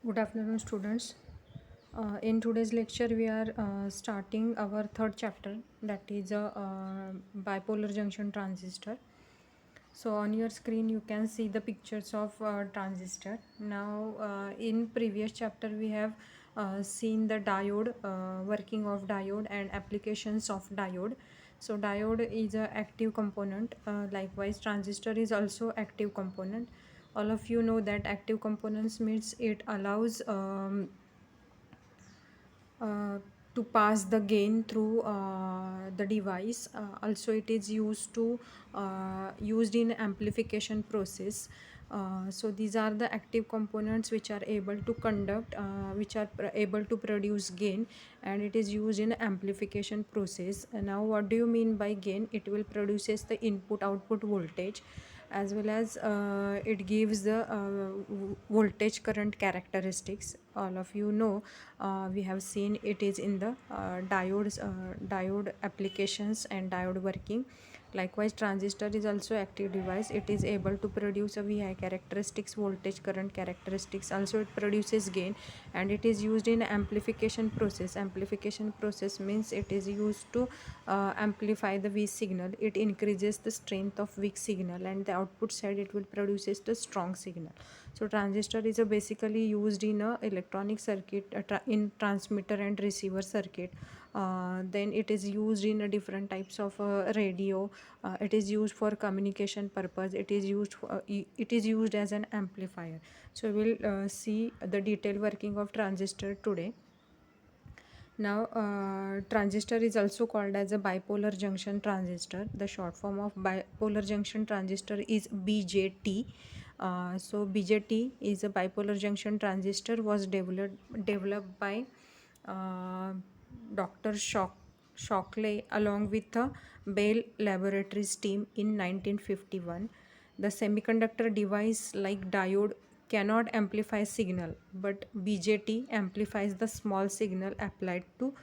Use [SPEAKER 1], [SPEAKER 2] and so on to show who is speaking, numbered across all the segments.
[SPEAKER 1] Good afternoon, students. In today's lecture, we are starting our third chapter, that is a bipolar junction transistor. So on your screen, you can see the pictures of transistor. Now, in previous chapter, we have seen the diode, working of diode and applications of diode. So diode is a active component. Likewise, transistor is also active component. All of you know that active components means it allows uh, to pass the gain through the device. Also, it is used in amplification process. So these are the active components which are able to conduct, which are able to produce gain, and it is used in amplification process. And now, what do you mean by gain? It will produces the input output voltage, as well as it gives the voltage current characteristics. All of you know, we have seen it is in the diode applications and diode working. Likewise, transistor is also active device. It is able to produce a VI characteristics, voltage current characteristics. Also, it produces gain, and it is used in amplification process. Amplification process means it is used to amplify the weak signal. It increases the strength of weak signal, and the output side it will produces the strong signal. So transistor is basically used in a electronic circuit, in transmitter and receiver circuit. Then it is used in different types of radio. It is used for communication purpose. It is used as an amplifier. So we will see the detailed working of transistor today. Now, transistor is also called as a bipolar junction transistor. The short form of bipolar junction transistor is BJT. So BJT is a bipolar junction transistor, was developed by uh, Dr. Shockley along with the Bell Laboratories team in 1951. The semiconductor device like diode cannot amplify signal, but BJT amplifies the small signal applied to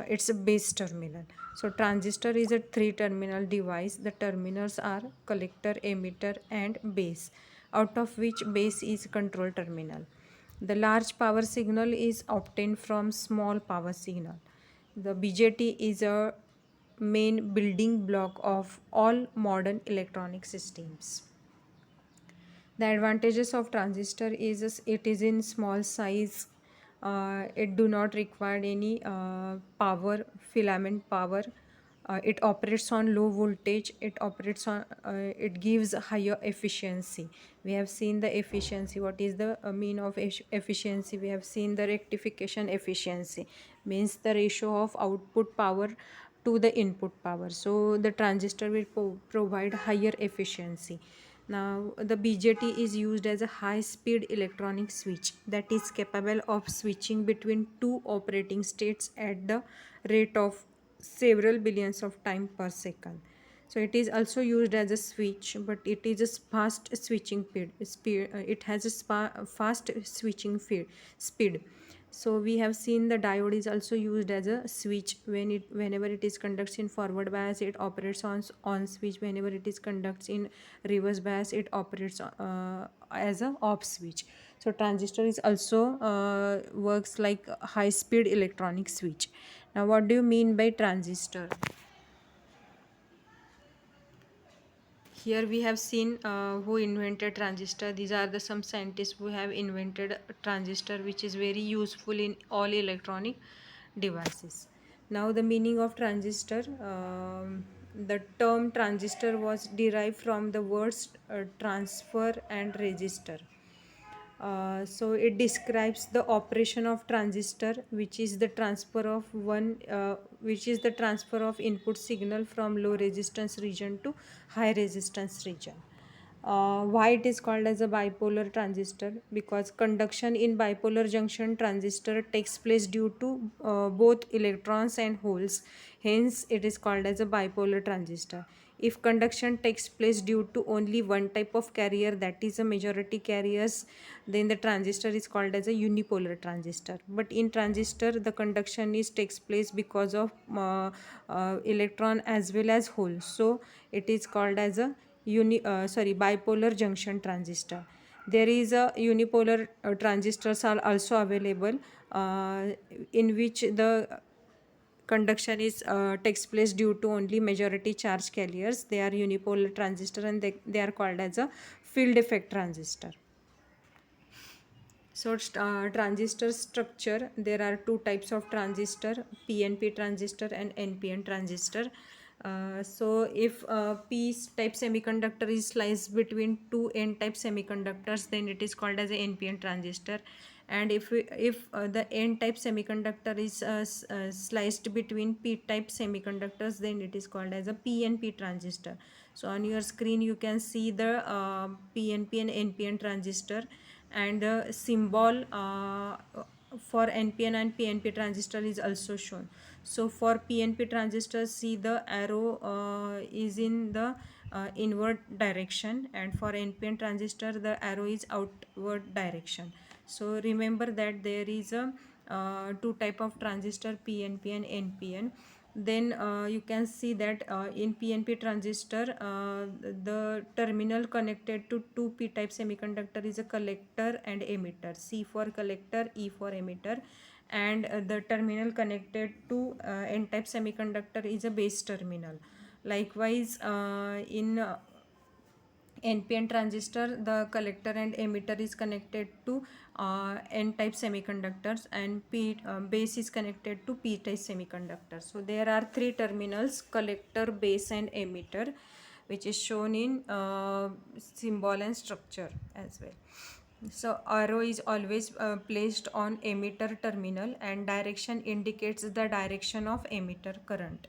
[SPEAKER 1] its base terminal. So transistor is a three terminal device. The terminals are collector, emitter and base, out of which base is control terminal. The large power signal is obtained from small power signal. The BJT is a main building block of all modern electronic systems. The advantages of transistor is it is in small size. It do not require any power, filament power. It operates on low voltage. It gives higher efficiency. We have seen the efficiency. What is the mean of efficiency? We have seen the rectification efficiency, means the ratio of output power to the input power. So the transistor will provide higher efficiency. Now, the BJT is used as a high-speed electronic switch that is capable of switching between two operating states at the rate of several billions of time per second. So it is also used as a switch, but it is a fast switching speed. It has a fast switching speed. So we have seen the diode is also used as a switch. Whenever it is conducts in forward bias, it operates on switch. Whenever it is conducts in reverse bias, it operates as a off switch. So transistor is also works like a high speed electronic switch. Now, what do you mean by transistor? Here we have seen who invented transistor. These are the some scientists who have invented a transistor, which is very useful in all electronic devices. Now the meaning of transistor. The term transistor was derived from the words transfer and register. So it describes the operation of transistor, which is the transfer of input signal from low resistance region to high resistance region. Why it is called as a bipolar transistor? Because conduction in bipolar junction transistor takes place due to both electrons and holes. Hence, it is called as a bipolar transistor. If conduction takes place due to only one type of carrier, that is a majority carriers, then the transistor is called as a unipolar transistor. But in transistor, the conduction is takes place because of electron as well as hole. So it is called as a bipolar junction transistor. There is a unipolar transistors are also available, in which the conduction is takes place due to only majority charge carriers. They are unipolar transistor, and they are called as a field effect transistor. So transistor structure, there are two types of transistor, PNP transistor and NPN transistor. So if P type semiconductor is sliced between two N type semiconductors, then it is called as a NPN transistor. And if the N type semiconductor is sliced between P type semiconductors, then it is called as a PNP transistor. So on your screen you can see the PNP and NPN transistor, and the symbol for NPN and PNP transistor is also shown. So for PNP transistor, see the arrow is in the inward direction, and for NPN transistor the arrow is outward direction. So remember that there is a two type of transistor, PNP and NPN. Then you can see that in PNP transistor, the terminal connected to two P type semiconductor is a collector and emitter. C for collector, E for emitter. And the terminal connected to N type semiconductor is a base terminal. Likewise, in NPN transistor, the collector and emitter is connected to N-type semiconductors, and base is connected to P-type semiconductors. So there are three terminals: collector, base, and emitter, which is shown in symbol and structure as well. So arrow is always placed on emitter terminal, and direction indicates the direction of emitter current.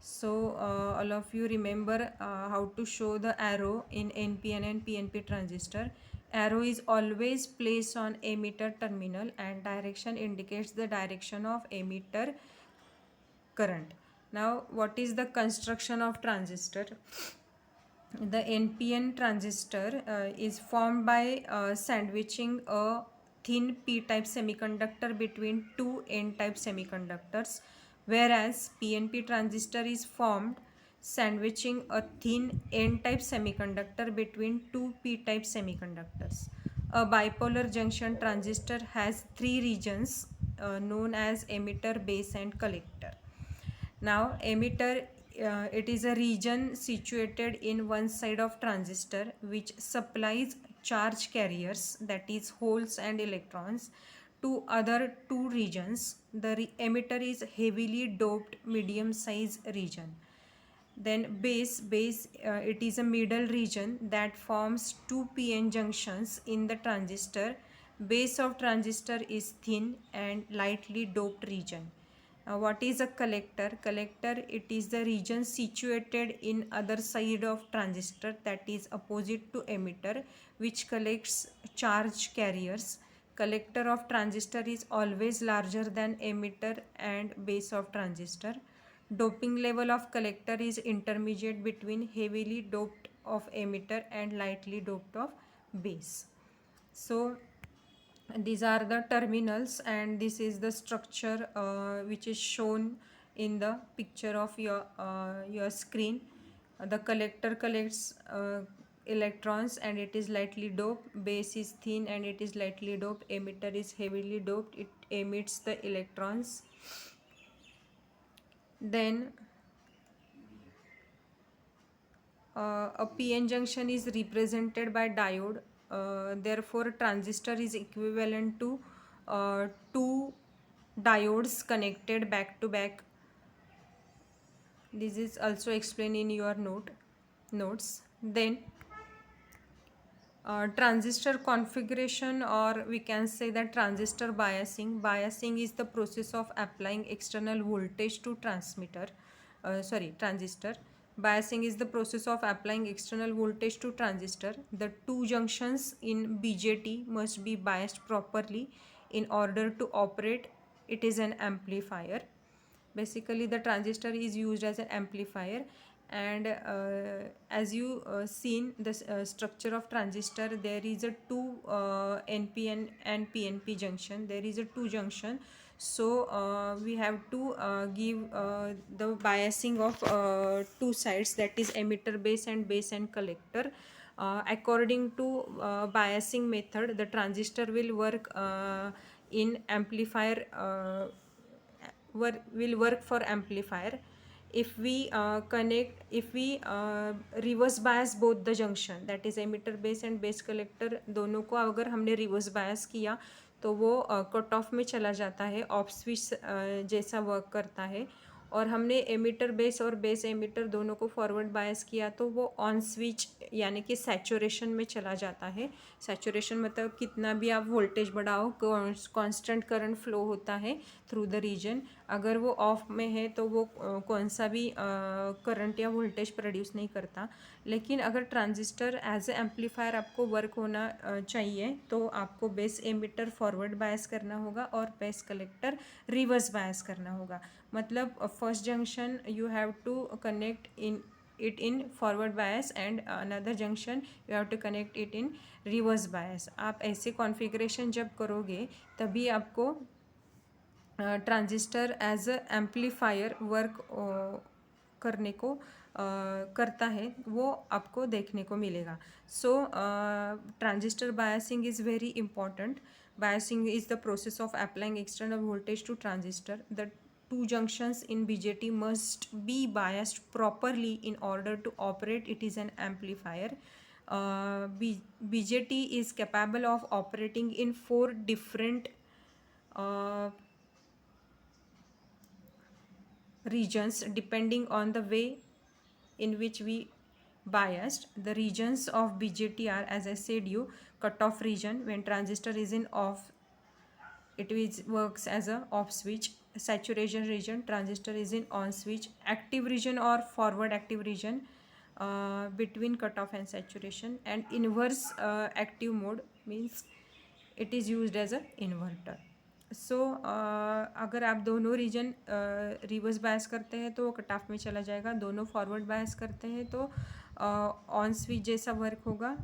[SPEAKER 1] So all of you remember how to show the arrow in NPN and PNP transistor. Arrow is always placed on emitter terminal, and direction indicates the direction of emitter current. Now what is the construction of transistor? The NPN transistor is formed by sandwiching a thin P-type semiconductor between two N-type semiconductors, whereas PNP transistor is formed sandwiching a thin N-type semiconductor between two P-type semiconductors. A bipolar junction transistor has three regions known as emitter, base, and collector. Now emitter, it is a region situated in one side of transistor which supplies charge carriers, that is holes and electrons, to other two regions. The emitter is heavily doped medium size region. Then base, it is a middle region that forms two PN junctions in the transistor. Base of transistor is thin and lightly doped region. What is a collector? Collector, it is the region situated in other side of transistor, that is opposite to emitter, which collects charge carriers. Collector of transistor is always larger than emitter and base of transistor. Doping level of collector is intermediate between heavily doped of emitter and lightly doped of base. So these are the terminals, and this is the structure which is shown in the picture of your screen. The collector collects electrons and it is lightly doped. Base is thin and it is lightly doped. Emitter is heavily doped, it emits the electrons. Then a PN junction is represented by diode. Therefore transistor is equivalent to two diodes connected back to back. This is also explained in your notes. Then transistor configuration, or we can say that transistor biasing. Biasing is the process of applying external voltage to transistor. Biasing is the process of applying external voltage to transistor. The two junctions in BJT must be biased properly in order to operate. It is an amplifier. Basically the transistor is used as an amplifier, and as you seen the structure of transistor, there is a two NPN and PNP junction. There is a two junction, so we have to give the biasing of two sides, that is emitter base and collector. according to biasing method, the transistor will work in amplifier, will work for amplifier. If we reverse bias both the junction, that is emitter base and base collector, दोनों को अगर हमने reverse bias किया तो वो cut off में चला जाता है, ऑफ स्विच जैसा वर्क करता है. और हमने एमिटर बेस और बेस एमिटर दोनों को फॉरवर्ड बायस किया तो वो ऑन स्विच यानी कि सैचुरेशन में चला जाता है. सैचुरेशन मतलब कितना भी आप वोल्टेज बढ़ाओ, कांस्टेंट करंट फ्लो होता है थ्रू द रीजन. अगर वो ऑफ में है तो वो कौन सा भी करंट या वोल्टेज प्रोड्यूस नहीं करता. लेकिन अगर ट्रांजिस्टर एज ए एम्पलीफायर आपको वर्क होना चाहिए तो आपको बेस एमिटर फॉरवर्ड बायस करना होगा और बेस कलेक्टर रिवर्स बायस करना होगा. मतलब first junction you have to connect in forward bias and another junction you have to connect it in reverse bias. आप ऐसे कॉन्फ़िगरेशन जब करोगे तभी आपको transistor as a amplifier work करने को करता है, वो आपको देखने को मिलेगा. So transistor biasing is very important. Biasing is the process of applying external voltage to transistor. The two junctions in BJT must be biased properly in order to operate it is an amplifier. BJT is capable of operating in 4 different regions depending on the way in which we biased. The regions of BJT are, as I said you, cutoff region when transistor is in off, it works as a off switch. Saturation region, transistor is in on switch. Active region or forward active region between cutoff and saturation. And inverse active mode means it is used as a inverter. सो अगर आप दोनों reason reverse bias करते हैं तो वो cut off में चला जाएगा. दोनों फॉरवर्ड बायस करते हैं तो ऑन स्विच जैसा वर्क होगा.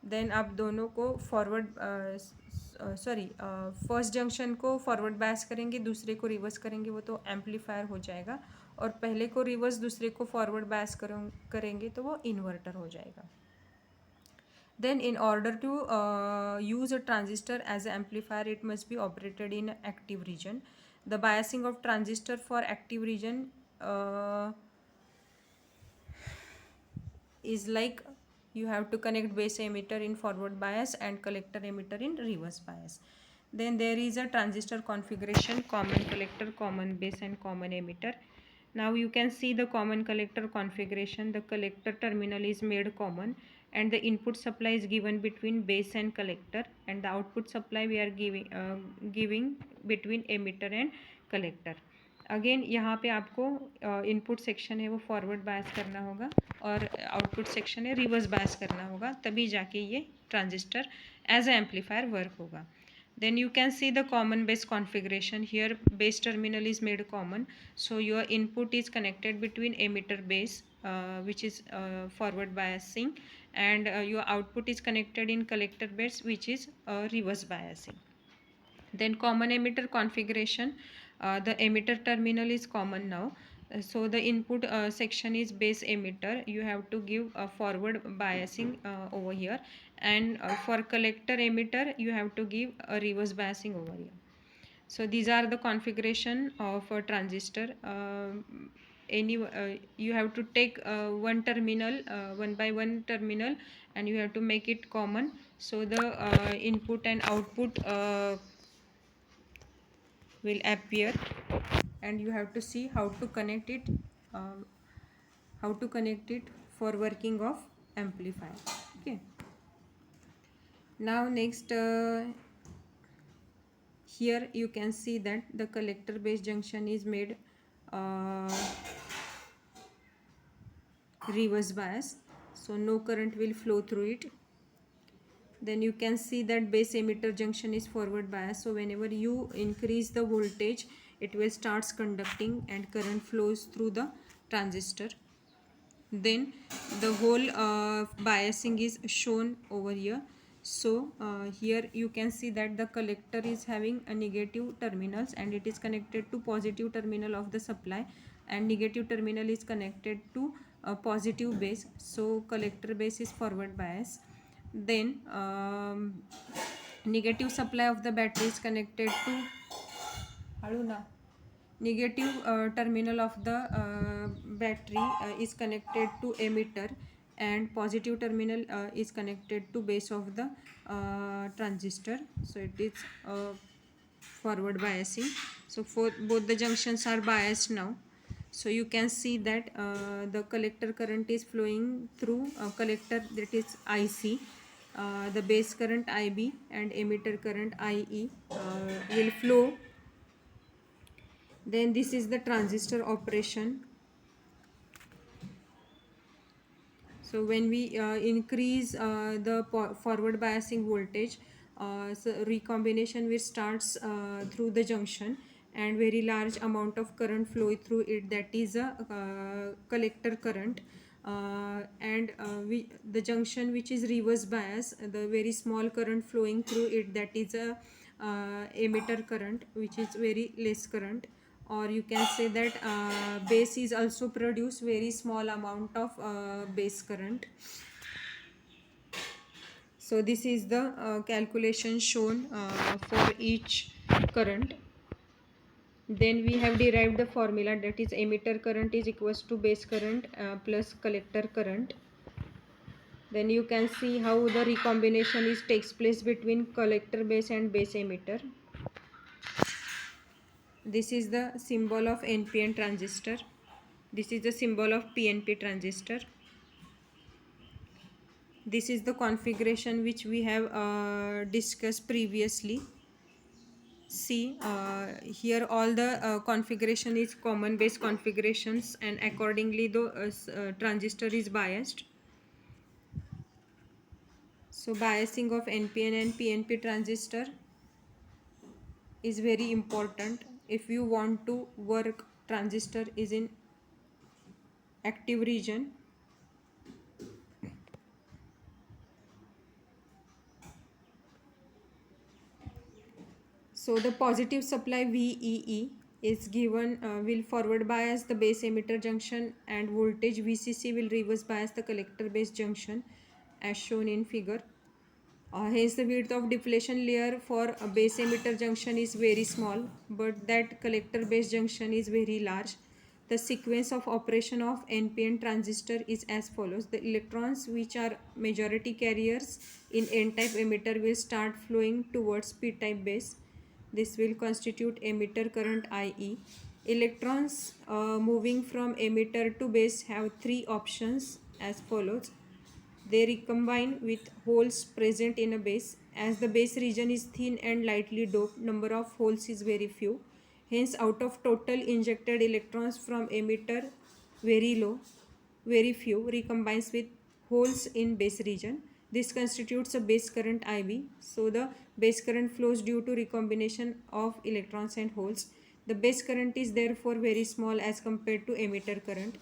[SPEAKER 1] देन आप दोनों को फॉरवर्ड फर्स्ट जंक्शन को फॉरवर्ड बायस करेंगे, दूसरे को रिवर्स करेंगे, वो तो एम्पलीफायर हो जाएगा. और पहले को रिवर्स दूसरे को फॉरवर्ड बायस करेंगे तो वो इन्वर्टर हो जाएगा. Then in order to use a transistor as an amplifier, it must be operated in active region. The biasing of transistor for active region is like you have to connect base emitter in forward bias and collector emitter in reverse bias. Then there is a transistor configuration: common collector, common base and common emitter. Now you can see the common collector configuration. The collector terminal is made common and the input supply is given between base and collector, and the output supply we are giving between emitter and collector. Again यहाँ पे आपको input section है वो forward bias करना होगा और output section है reverse bias करना होगा, तभी जाके ये transistor as a amplifier work होगा. Then you can see the common base configuration. Here base terminal is made common, so your input is connected between emitter base which is forward biasing, and your output is connected in collector base which is reverse biasing. Then common emitter configuration, the emitter terminal is common now. So the input section is base emitter, you have to give a forward biasing over here, and for collector emitter you have to give a reverse biasing over here. So these are the configuration of a transistor. You have to take one terminal, one by one terminal, and you have to make it common, so the input and output will appear, and you have to see how to connect it for working of amplifier. Okay, now next here you can see that the collector base junction is made reverse bias, so no current will flow through it. Then you can see that base emitter junction is forward bias, so whenever you increase the voltage it will starts conducting and current flows through the transistor. Then the whole biasing is shown over here. So here you can see that the collector is having a negative terminals and it is connected to positive terminal of the supply, and negative terminal is connected to a positive base, so collector base is forward bias. Then negative supply of the battery is connected to negative terminal of the battery is connected to emitter, and positive terminal is connected to base of the transistor, so it is forward biasing. So for both the junctions are biased now. So you can see that the collector current is flowing through collector, that is IC, the base current IB and emitter current IE will flow. Then this is the transistor operation. So when we increase the forward biasing voltage, so recombination will starts through the junction, and very large amount of current flow through it, that is a collector current. The junction which is reverse bias, the very small current flowing through it, that is a emitter current, which is very less current. Or you can say that base is also produce very small amount of base current. So this is the calculation shown for each current. Then we have derived the formula, that is emitter current is equals to base current plus collector current. Then you can see how the recombination is takes place between collector base and base emitter. This is the symbol of NPN transistor. This is the symbol of PNP transistor. This is the configuration which we have discussed previously. See, here all the configuration is common base configurations, and accordingly the transistor is biased. So biasing of NPN and PNP transistor is very important. If you want to work transistor is in active region, so the positive supply VEE is given will forward bias the base emitter junction, and voltage VCC will reverse bias the collector base junction as shown in figure. Hence the width of deflection layer for a base emitter junction is very small, but that collector base junction is very large. The sequence of operation of NPN transistor is as follows. The electrons which are majority carriers in N-type emitter will start flowing towards P-type base. This will constitute emitter current IE. Electrons moving from emitter to base have three options as follows. They recombine with holes present in a base. As the base region is thin and lightly doped, number of holes is very few. Hence, out of total injected electrons from emitter, very low, very few recombines with holes in base region. This constitutes a base current IB. So the base current flows due to recombination of electrons and holes. The base current is therefore very small as compared to emitter current.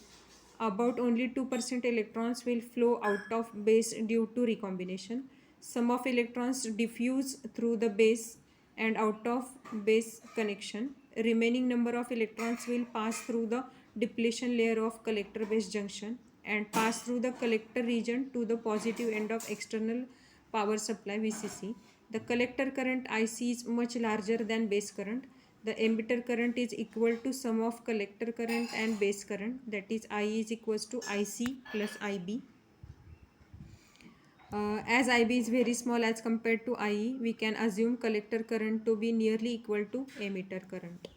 [SPEAKER 1] About only 2% electrons will flow out of base due to recombination. Some of electrons diffuse through the base and out of base connection. Remaining number of electrons will pass through the depletion layer of collector base junction and pass through the collector region to the positive end of external power supply VCC. The collector current IC is much larger than base current. The emitter current is equal to sum of collector current and base current, that is IE is equals to IC plus IB. As IB is very small as compared to IE, we can assume collector current to be nearly equal to emitter current.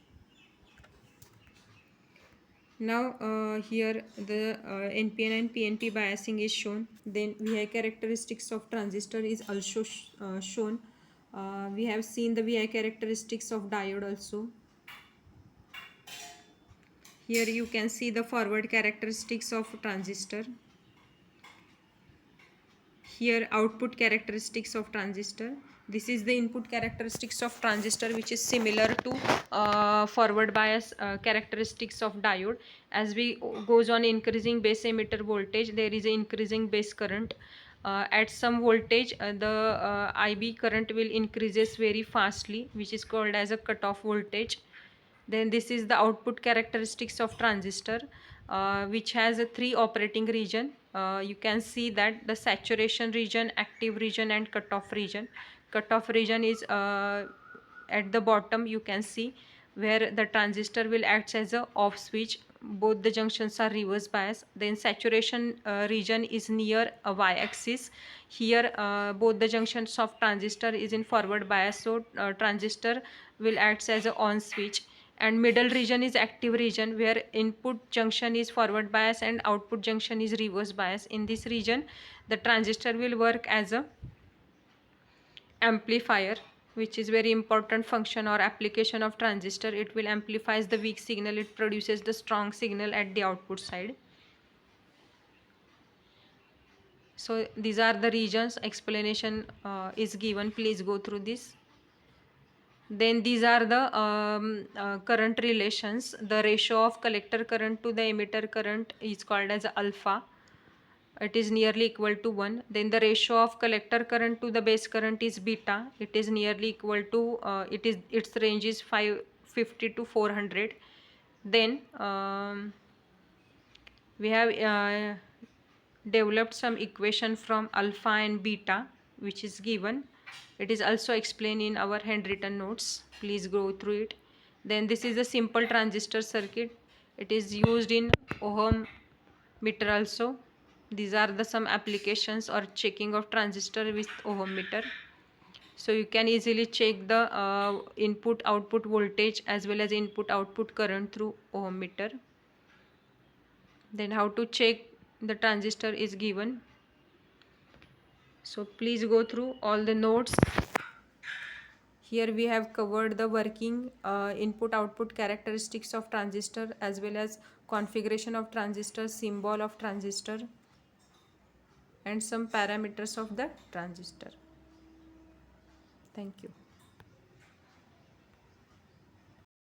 [SPEAKER 1] Now here the NPN and PNP biasing is shown. Then VI characteristics of transistor is also shown. We have seen the VI characteristics of diode also. Here you can see the forward characteristics of transistor. Here output characteristics of transistor. This is the input characteristics of transistor, which is similar to forward bias characteristics of diode. As we goes on increasing base emitter voltage, there is an increasing base current. At some voltage, the IB current will increases very fastly, which is called as a cutoff voltage. Then this is the output characteristics of transistor. which has a 3 operating region. You can see that the saturation region, active region, and cutoff region. Cutoff region is at the bottom, you can see, where the transistor will act as a off switch. Both the junctions are reverse bias. Then saturation region is near a y-axis. Here both the junctions of transistor is in forward bias, so transistor will act as a on switch. And middle region is active region, where input junction is forward bias and output junction is reverse bias. In this region, the transistor will work as a amplifier, which is very important function or application of transistor. It will amplifies the weak signal, it produces the strong signal at the output side. So these are the regions. Explanation is given, please go through this. Then these are the current relations. The ratio of collector current to the emitter current is called as alpha. It is nearly equal to 1. Then the ratio of collector current to the base current is beta. It is nearly equal to its range is 550 to 400. Then we have developed some equation from alpha and beta, which is given. It is also explained in our handwritten notes, please go through it. Then this is a simple transistor circuit. It is used in ohm meter also. These are the some applications or checking of transistor with ohm meter. So you can easily check the input output voltage as well as input output current through ohm meter. Then how to check the transistor is given. So please go through all the notes. Here we have covered the working input output characteristics of transistor as well as configuration of transistor, symbol of transistor, and some parameters of the transistor. Thank you.